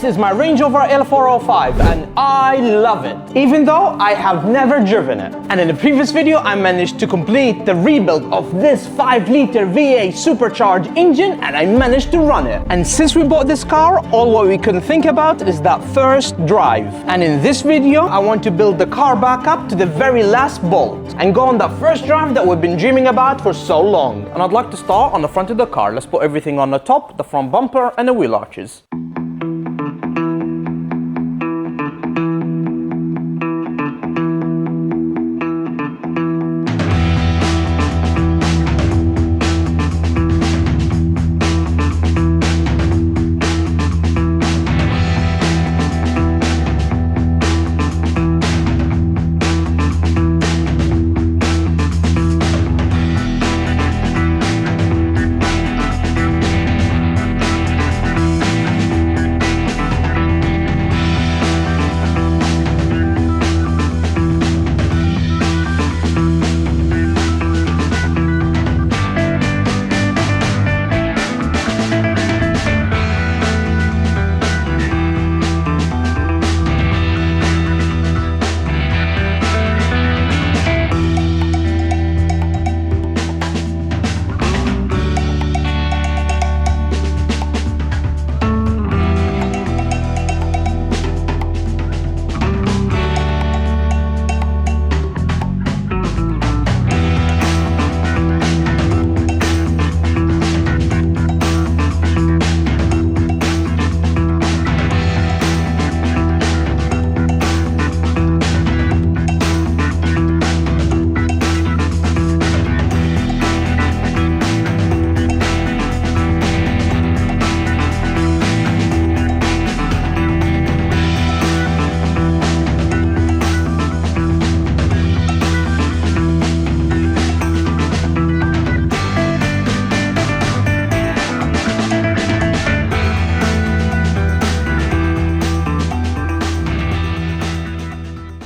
This is my Range Rover L405 and I love it, even though I have never driven it. And in the previous video, I managed to complete the rebuild of this 5-liter V8 supercharged engine and I managed to run it. And since we bought this car, all what we couldn't think about is that first drive. And in this video, I want to build the car back up to the very last bolt and go on that first drive that we've been dreaming about for so long. And I'd like to start on the front of the car. Let's put everything on the top, the front bumper and the wheel arches.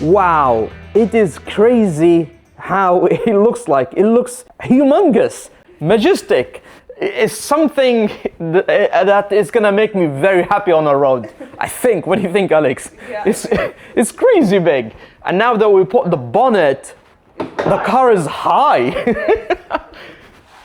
Wow, it is crazy how it looks like. It looks humongous, majestic. It's something that is gonna make me very happy on the road, I think. What do you think, Alex? Yeah. It's crazy big. And now that we put the bonnet, the car is high.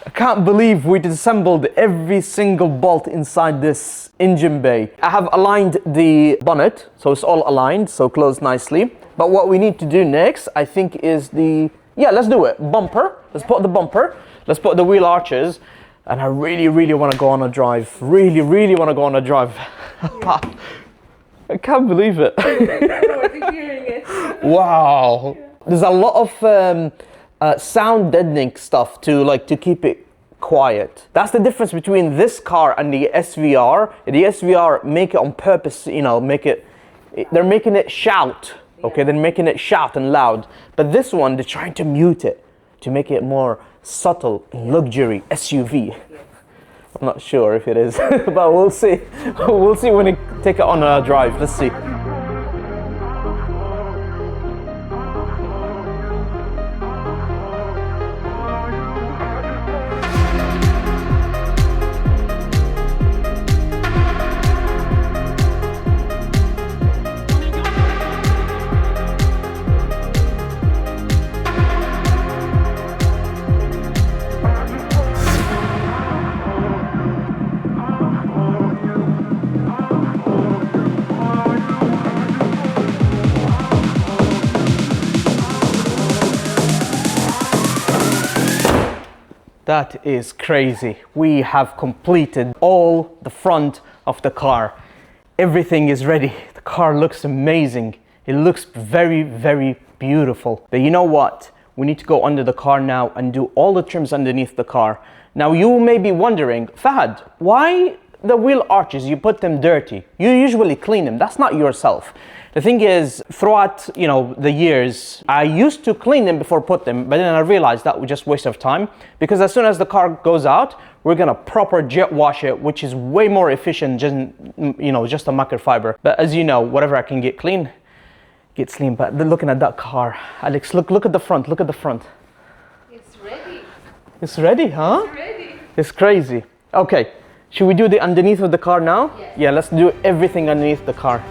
I can't believe we disassembled every single bolt inside this engine bay. I have aligned the bonnet, so it's all aligned, so closed nicely. But what we need to do next, I think, is let's do it. Bumper. Let's put the bumper. Let's put the wheel arches. And I really want to go on a drive. Really want to go on a drive. I can't believe it. Wow. There's a lot of sound deadening stuff to keep it quiet. That's the difference between this car and the SVR. The SVR make it on purpose, they're making it shout. Okay, they're making it shout and loud. But this one, they're trying to mute it to make it more subtle, luxury SUV. I'm not sure if it is, but we'll see. We'll see when we take it on a drive. Let's see. That is crazy. We have completed all the front of the car. Everything is ready. The car looks amazing. It looks very beautiful. But you know what? We need to go under the car now and do all the trims underneath the car. Now you may be wondering, Fahad, why the wheel arches, you put them dirty? You usually clean them. That's not yourself. The thing is, throughout the years, I used to clean them before put them, but then I realized that was just waste of time, because as soon as the car goes out, we're gonna proper jet wash it, which is way more efficient than just a microfiber. But as you know, whatever I can get clean, gets clean. But looking at that car, Alex, look at the front. Look at the front. It's ready. It's ready, huh? It's ready. It's crazy. Okay, Should we do the underneath of the car now? Yes. Yeah, let's do everything underneath the car.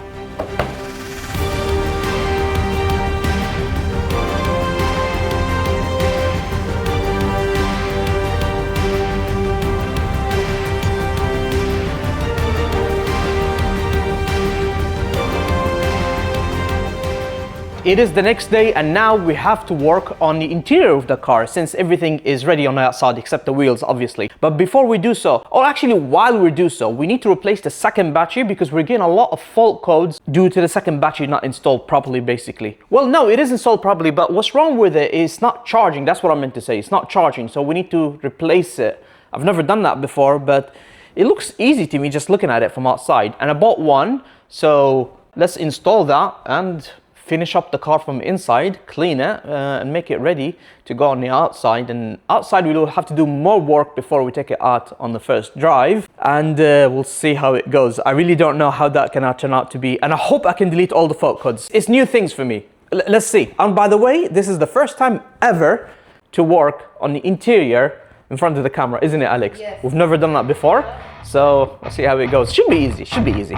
It is the next day and now we have to work on the interior of the car since everything is ready on the outside except the wheels obviously. But before we do so, or actually while we do so, we need to replace the second battery because we're getting a lot of fault codes due to the second battery not installed properly basically. Well, no, it is installed properly, but what's wrong with it is not charging. That's what I meant to say. It's not charging, so we need to replace it. I've never done that before, but it looks easy to me just looking at it from outside. And I bought one, so let's install that and finish up the car from inside, clean it and make it ready to go on the outside. And outside we will have to do more work before we take it out on the first drive, and we'll see how it goes. I really don't know how that can turn out to be, and I hope I can delete all the fault codes. It's new things for me. Let's see. And by the way, this is the first time ever to work on the interior in front of the camera, isn't it, Alex? Yes. We've never done that before, so let's see how it goes. Should be easy, should be easy.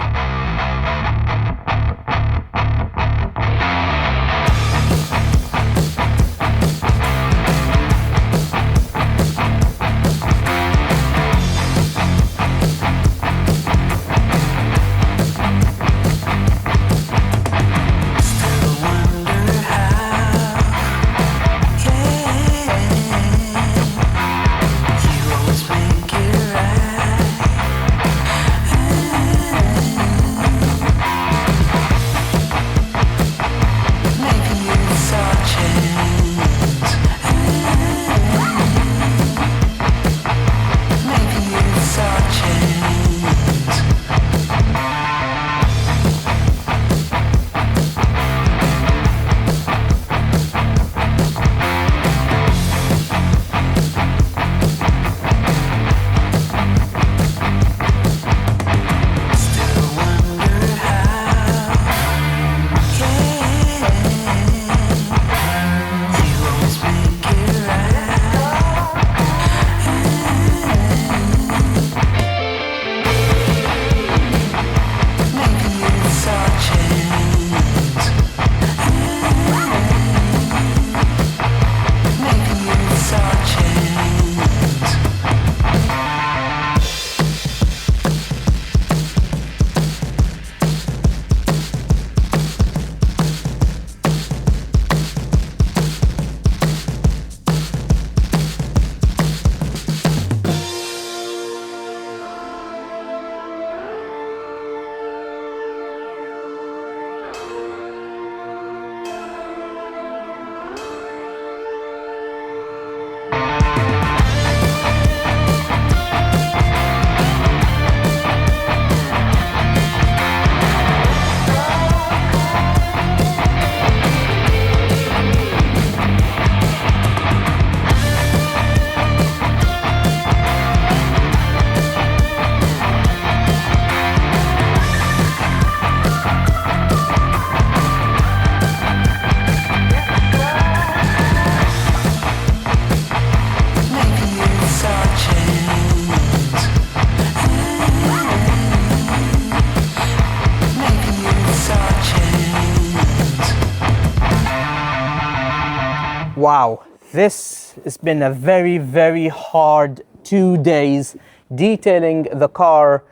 Wow, this has been a very, very hard 2 days detailing the car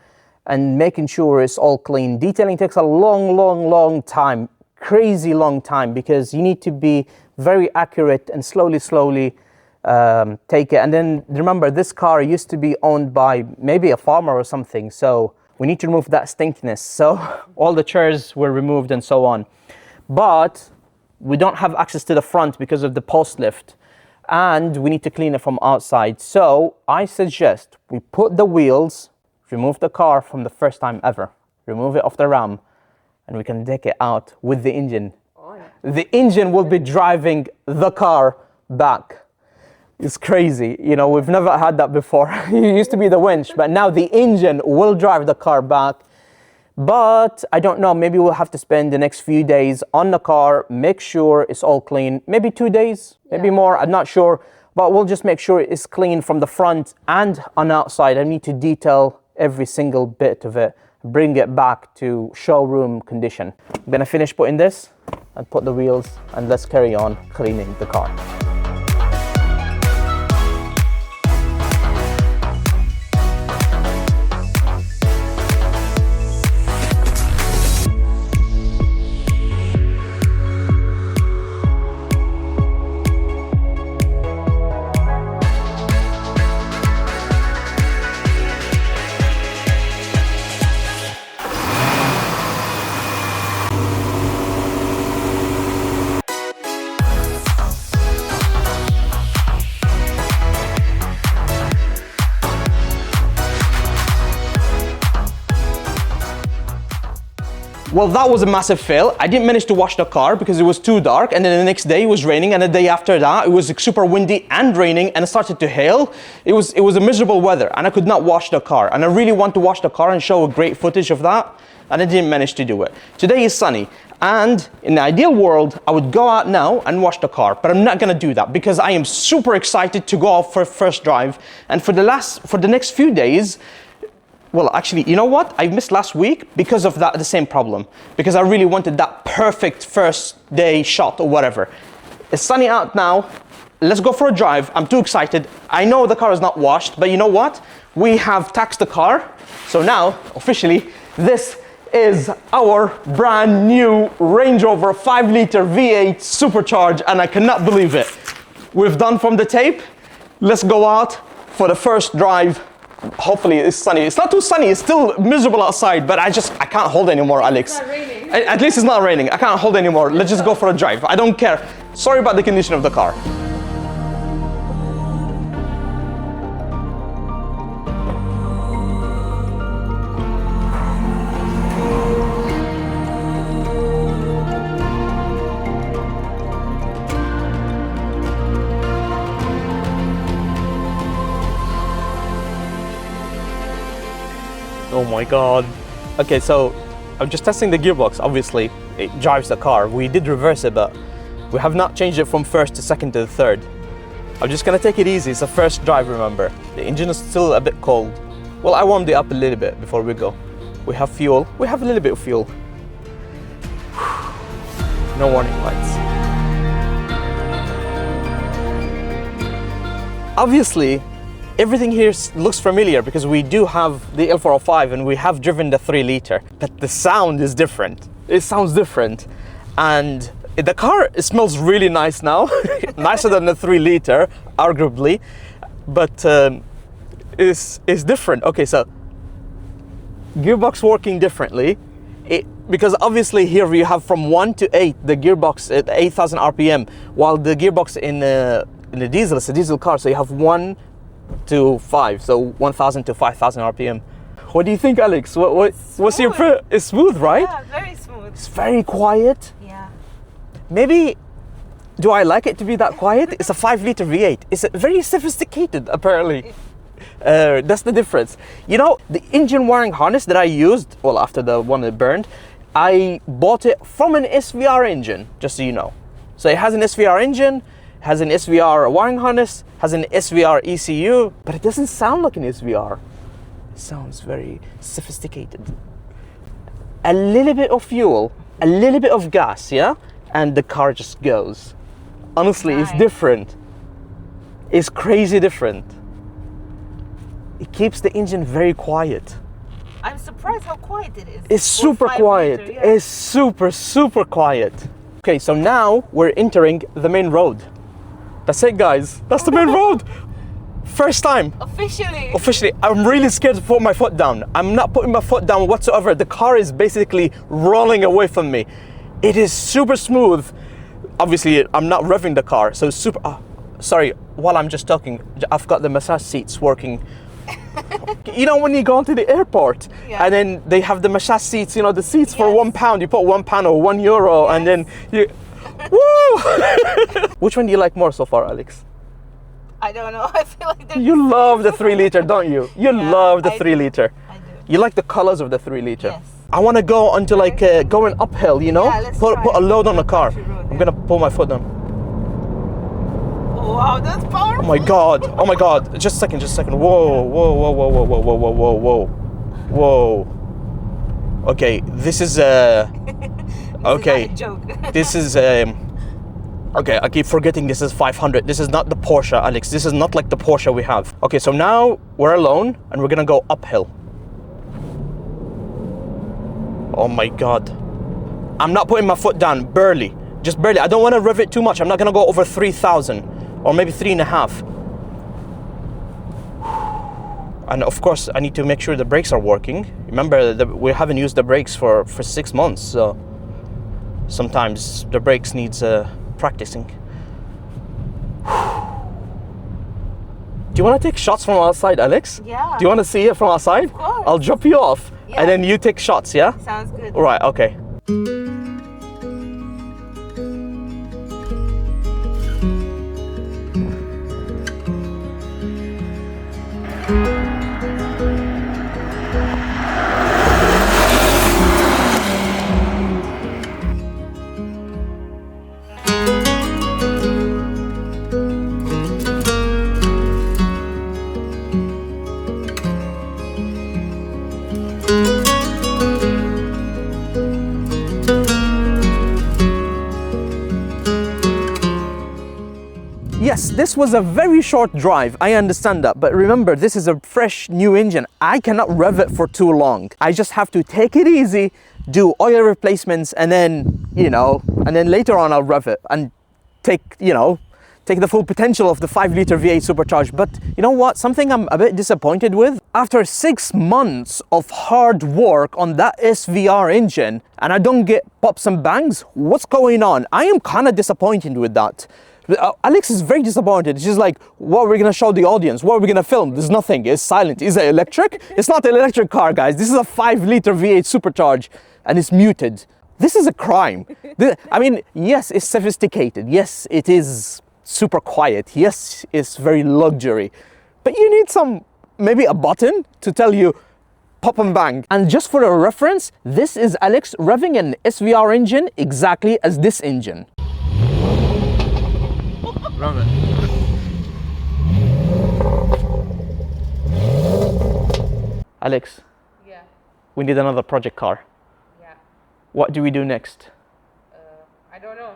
and making sure it's all clean. Detailing takes a long time, crazy long time, because you need to be very accurate and slowly take it. And then remember, this car used to be owned by maybe a farmer or something, so we need to remove that stinkiness. So all the chairs were removed and so on. But we don't have access to the front because of the post lift, and we need to clean it from outside. So I suggest we put the wheels, remove the car from the first time ever, remove it off the ram, and we can take it out with the engine. Oh, yeah. The engine will be driving the car back. It's crazy, you know, we've never had that before. It used to be the winch, but now the engine will drive the car back. But I don't know, maybe we'll have to spend the next few days on the car, make sure it's all clean. Maybe 2 days, maybe more, I'm not sure. But we'll just make sure it's clean from the front and on the outside. I need to detail every single bit of it, bring it back to showroom condition. I'm gonna finish putting this and put the wheels, and let's carry on cleaning the car. Well, that was a massive fail. I didn't manage to wash the car because it was too dark, and then the next day it was raining, and the day after that it was super windy and raining, and it started to hail. It was a miserable weather, and I could not wash the car, and I really want to wash the car and show a great footage of that, and I didn't manage to do it. Today is sunny, and in the ideal world I would go out now and wash the car, but I'm not gonna do that because I am super excited to go out for first drive, and for the next few days. Well, actually, you know what? I missed last week because of the same problem. Because I really wanted that perfect first day shot or whatever. It's sunny out now. Let's go for a drive. I'm too excited. I know the car is not washed, but you know what? We have taxed the car. So now, officially, this is our brand new Range Rover 5-liter V8 Supercharged, and I cannot believe it. We've done from the tape. Let's go out for the first drive. Hopefully it's sunny. It's not too sunny, it's still miserable outside, but I can't hold anymore, Alex. It's not raining. At least it's not raining. I can't hold anymore. Let's just go for a drive. I don't care. Sorry about the condition of the car. Oh my god. Okay, so I'm just testing the gearbox. Obviously, it drives the car. We did reverse it, but we have not changed it from first to second to third. I'm just gonna take it easy. It's a first drive, remember. The engine is still a bit cold. Well, I warmed it up a little bit before we go. We have fuel. We have a little bit of fuel. No warning lights. Obviously, everything here looks familiar because we do have the L405 and we have driven the 3-liter, but the sound is different. It sounds different. And the car, it smells really nice now, nicer than the 3-liter, arguably, but it's different. Okay, so gearbox working differently. Because obviously here you have from 1 to 8, the gearbox at 8,000 RPM, while the gearbox in the diesel, it's a diesel car, so you have 1 to 5, so 1,000 to 5,000 RPM. What do you think, Alex? What's your it's smooth, right? Yeah, very smooth. It's very quiet. Yeah. Maybe, do I like it to be that quiet? It's a 5-liter V8. It's very sophisticated, apparently. That's the difference. You know, the engine wiring harness that I used, well, after the one that burned, I bought it from an SVR engine, just so you know. So it has an SVR engine, has an SVR wiring harness, has an SVR ECU, but it doesn't sound like an SVR. It sounds very sophisticated. A little bit of fuel, a little bit of gas, yeah? And the car just goes. Honestly, nice. It's different. It's crazy different. It keeps the engine very quiet. I'm surprised how quiet it is. It's super quiet. Liter, yeah. It's super quiet. Okay, so now we're entering the main road. That's it, guys. That's the main road. First time. Officially. I'm really scared to put my foot down. I'm not putting my foot down whatsoever. The car is basically rolling away from me. It is super smooth. Obviously, I'm not revving the car, so it's super... sorry, while I'm just talking, I've got the massage seats working. You know when you go into the airport, yeah, and then they have the massage seats, you know, the seats, yes, for £1, you put £1 or €1, yes, and then you... Woo! Which one do you like more so far, Alex? I don't know. I feel like you love the 3-liter, don't you? You love the 3-liter. I do. You like the colors of the 3-liter. Yes. I want to go onto like going uphill, you know? Yeah, let's put a load on the car. Road, I'm gonna pull my foot down. Wow, that's powerful. Oh my god. Just a second. Whoa. Whoa. Okay, this is okay. This is not a joke. This is okay, I keep forgetting this is 500. This is not the Porsche, Alex. This is not like the Porsche we have. Okay, so now we're alone and we're gonna go uphill. Oh my God. I'm not putting my foot down, barely. Just barely. I don't want to rev it too much. I'm not gonna go over 3,000 or maybe 3.5. And of course, I need to make sure the brakes are working. Remember, we haven't used the brakes for 6 months, so sometimes the brakes needs practicing. Do you want to take shots from outside, Alex? Yeah. Do you want to see it from outside? Of course. I'll drop you off, Yeah. and then you take shots, yeah? Sounds good. Right, okay. Yes, this was a very short drive, I understand that, but remember, this is a fresh new engine. I cannot rev it for too long. I just have to take it easy, do oil replacements, and then, and then later on I'll rev it and take the full potential of the 5-liter V8 Supercharged. But you know what? Something I'm a bit disappointed with. After 6 months of hard work on that SVR engine, and I don't get pops and bangs, what's going on? I am kind of disappointed with that. Alex is very disappointed. She's like, what are we gonna show the audience? What are we gonna film? There's nothing, it's silent. Is it electric? It's not an electric car, guys. This is a 5-liter V8 Supercharged and it's muted. This is a crime. I mean, yes, it's sophisticated. Yes, it is super quiet. Yes, it's very luxury. But you need maybe a button to tell you, pop and bang. And just for a reference, this is Alex revving an SVR engine exactly as this engine. Love it. Alex. Yeah. We need another project car. Yeah. What do we do next? I don't know.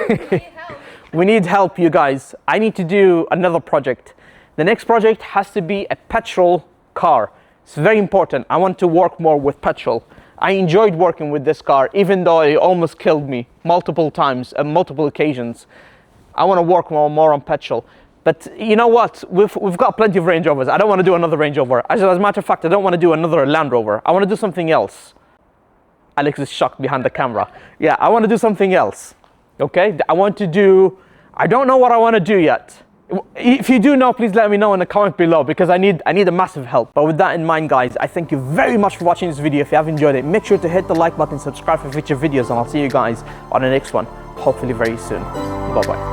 We need help. We need help, you guys. I need to do another project. The next project has to be a petrol car. It's very important. I want to work more with petrol. I enjoyed working with this car, even though it almost killed me multiple times and multiple occasions. I want to work more on petrol. But you know what? We've got plenty of Range Rovers. I don't want to do another Range Rover. As a matter of fact, I don't want to do another Land Rover. I want to do something else. Alex is shocked behind the camera. Yeah, I want to do something else. Okay? I don't know what I want to do yet. If you do know, please let me know in the comment below, because I need a massive help. But with that in mind, guys, I thank you very much for watching this video. If you have enjoyed it, make sure to hit the like button, subscribe for future videos, and I'll see you guys on the next one, hopefully very soon. Bye-bye.